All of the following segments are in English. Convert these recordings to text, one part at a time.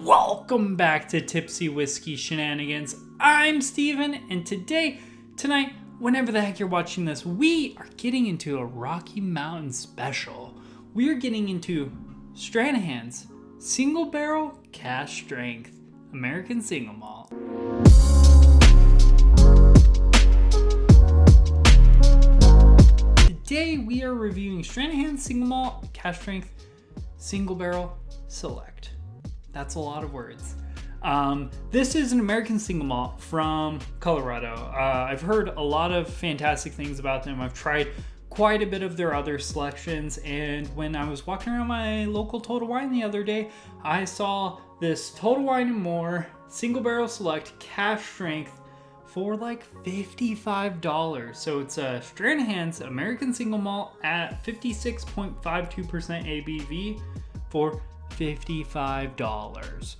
Welcome back to Tipsy Whiskey Shenanigans. I'm Steven, and tonight, whenever the heck you're watching this, we are getting into a Rocky Mountain special. We are getting into Stranahans Single Barrel Cask Strength American Single Malt. Today we are reviewing Stranahans Single Malt Cask Strength Single Barrel Select. That's a lot of words. This is an American single malt from Colorado. I've heard a lot of fantastic things about them. I've tried quite a bit of their other selections, and when I was walking around my local Total Wine the other day, I saw this Total Wine & More Single Barrel Select Cask Strength for like $55. So it's a Stranahans American Single Malt at 56.52% ABV for $55.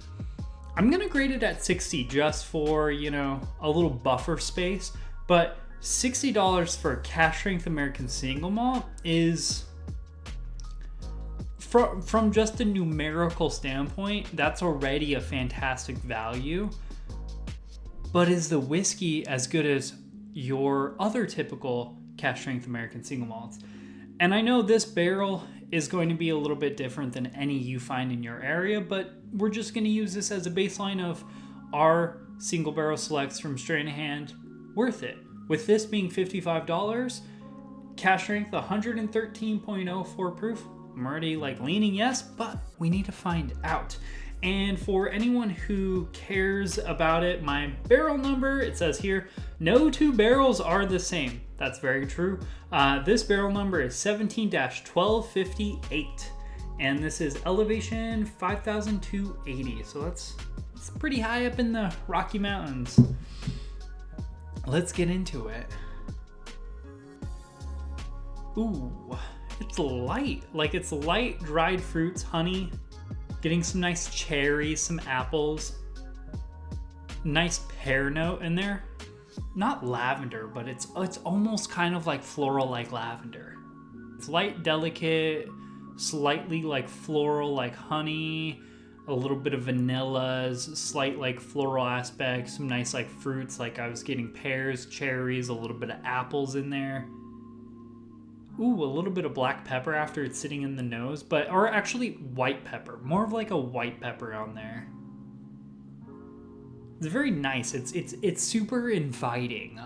I'm gonna grade it at 60 just for, a little buffer space, but $60 for a cask strength American single malt is, from just a numerical standpoint, that's already a fantastic value. But is the whiskey as good as your other typical cask strength American single malts? And I know this barrel is going to be a little bit different than any you find in your area, but we're just going to use this as a baseline of our single barrel selects from Stranahans worth it. With this being $55, cask strength 113.04 proof, I'm already leaning yes, but we need to find out. And for anyone who cares about it, my barrel number, it says here, no two barrels are the same. That's very true. This barrel number is 17-1258, and this is elevation 5,280. So that's pretty high up in the Rocky Mountains. Let's get into it. Ooh, it's light. It's light dried fruits, honey. Getting some nice cherries, some apples. Nice pear note in there. Not lavender, but it's almost kind of like floral like lavender. It's light, delicate, slightly floral like honey, a little bit of vanillas, slight floral aspects, some nice fruits, I was getting pears, cherries, a little bit of apples in there. Ooh, a little bit of black pepper after it's sitting in the nose, or actually white pepper, more of a white pepper on there. It's very nice. It's super inviting.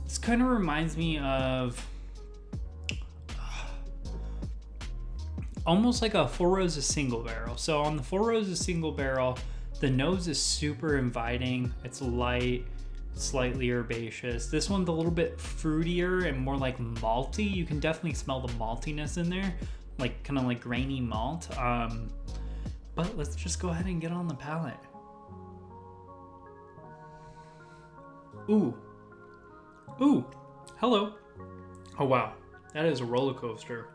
This kind of reminds me of almost like a Four Roses single barrel. So on the Four Roses single barrel, the nose is super inviting. It's light, slightly herbaceous. This one's a little bit fruitier and more malty. You can definitely smell the maltiness in there, kind of grainy malt. But let's just go ahead and get on the palate. Ooh, hello. Oh wow, that is a roller coaster.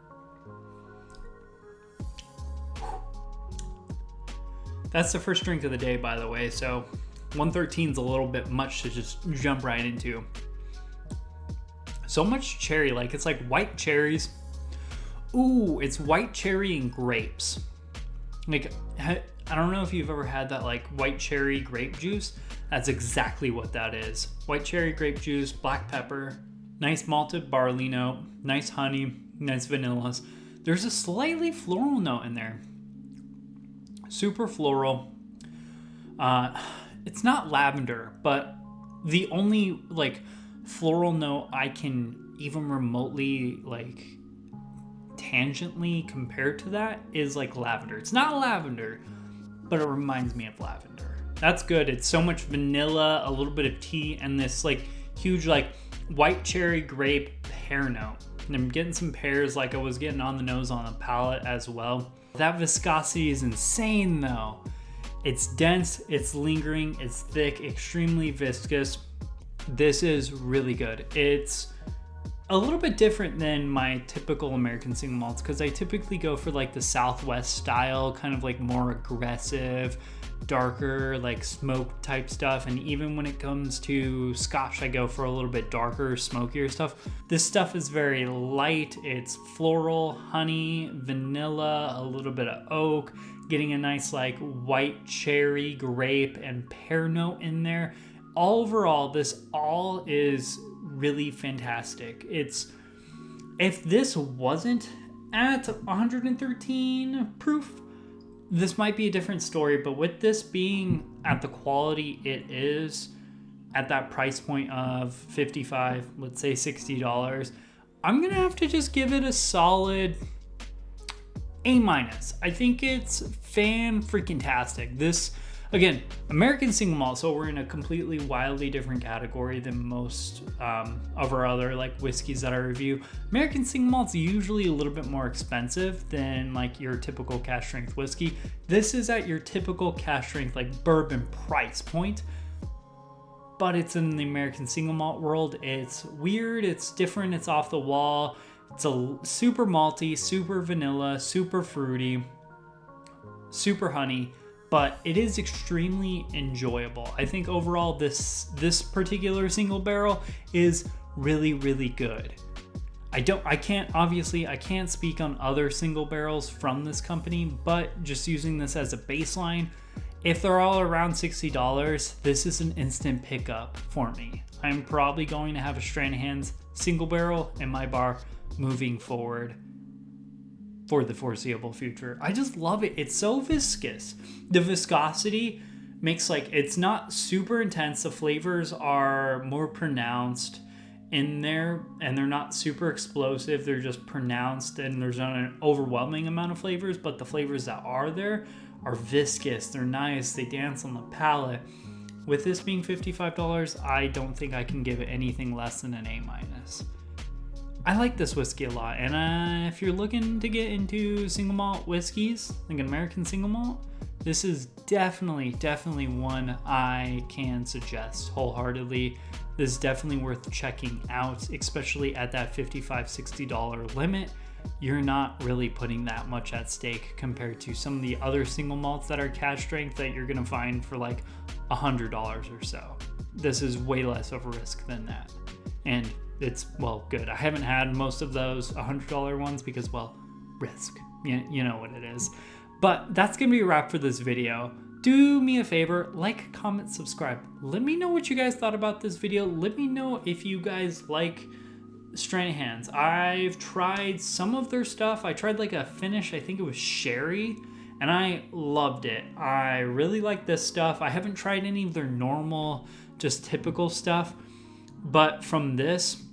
That's the first drink of the day, by the way, so 113 is a little bit much to just jump right into. So much cherry, it's white cherries. Ooh, it's white cherry and grapes. I don't know if you've ever had that white cherry grape juice. That's exactly what that is. White cherry grape juice, black pepper, nice malted barley note, nice honey, nice vanillas. There's a slightly floral note in there. Super floral. It's not lavender, but the only floral note I can even remotely tangentially compare to that is lavender. It's not lavender, but it reminds me of lavender. That's good. It's so much vanilla, a little bit of tea, and this huge white cherry grape pear note. And I'm getting some pears I was getting on the nose on the palate as well. That viscosity is insane though. It's dense, it's lingering, it's thick, extremely viscous. This is really good. It's a little bit different than my typical American single malts because I typically go for the Southwest style, kind of more aggressive, darker, smoke type stuff. And even when it comes to Scotch, I go for a little bit darker, smokier stuff. This stuff is very light. It's floral, honey, vanilla, a little bit of oak, getting a nice like white cherry, grape, and pear note in there. Overall, this all is really fantastic. If this wasn't at 113 proof, this might be a different story, but with this being at the quality it is, at that price point of $55, let's say $60, I'm gonna have to just give it a solid A-. I think it's fan-freaking-tastic. This, again, American Single Malt, so we're in a completely wildly different category than most of our other like whiskeys that I review. American Single Malt's usually a little bit more expensive than like your typical cask strength whiskey. This is at your typical cask strength like bourbon price point, but it's in the American Single Malt world. It's weird, it's different, it's off the wall. It's a super malty, super vanilla, super fruity, super honey, but it is extremely enjoyable. I think overall this particular single barrel is really, really good. I can't speak on other single barrels from this company, but just using this as a baseline, if they're all around $60, this is an instant pickup for me. I'm probably going to have a Stranahans single barrel in my bar moving forward for the foreseeable future. I just love it. It's so viscous. The viscosity makes like, it's not super intense. The flavors are more pronounced in there and they're not super explosive. They're just pronounced and there's not an overwhelming amount of flavors, but the flavors that are there are viscous. They're nice. They dance on the palate. With this being $55, I don't think I can give it anything less than an A-. I like this whiskey a lot, and if you're looking to get into single malt whiskeys, like an American single malt, this is definitely one I can suggest wholeheartedly. This is definitely worth checking out, especially at that $55-$60 limit. You're not really putting that much at stake compared to some of the other single malts that are cask strength that you're gonna find for like $100 or so. This is way less of a risk than that. And it's, well, good. I haven't had most of those $100 ones because, well, risk. You know what it is. But that's going to be a wrap for this video. Do me a favor, like, comment, subscribe. Let me know what you guys thought about this video. Let me know if you guys like Stranahans. I've tried some of their stuff. I tried like a finish, I think it was sherry, and I loved it. I really like this stuff. I haven't tried any of their normal, just typical stuff. But from this,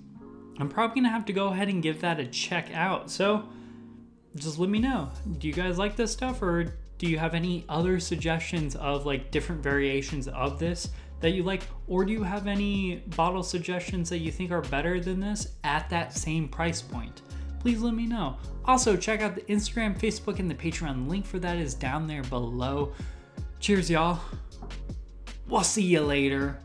I'm probably going to have to go ahead and give that a check out. So just let me know. Do you guys like this stuff, or do you have any other suggestions of like different variations of this that you like? Or do you have any bottle suggestions that you think are better than this at that same price point? Please let me know. Also, check out the Instagram, Facebook, and the Patreon. Link for that is down there below. Cheers, y'all. We'll see you later.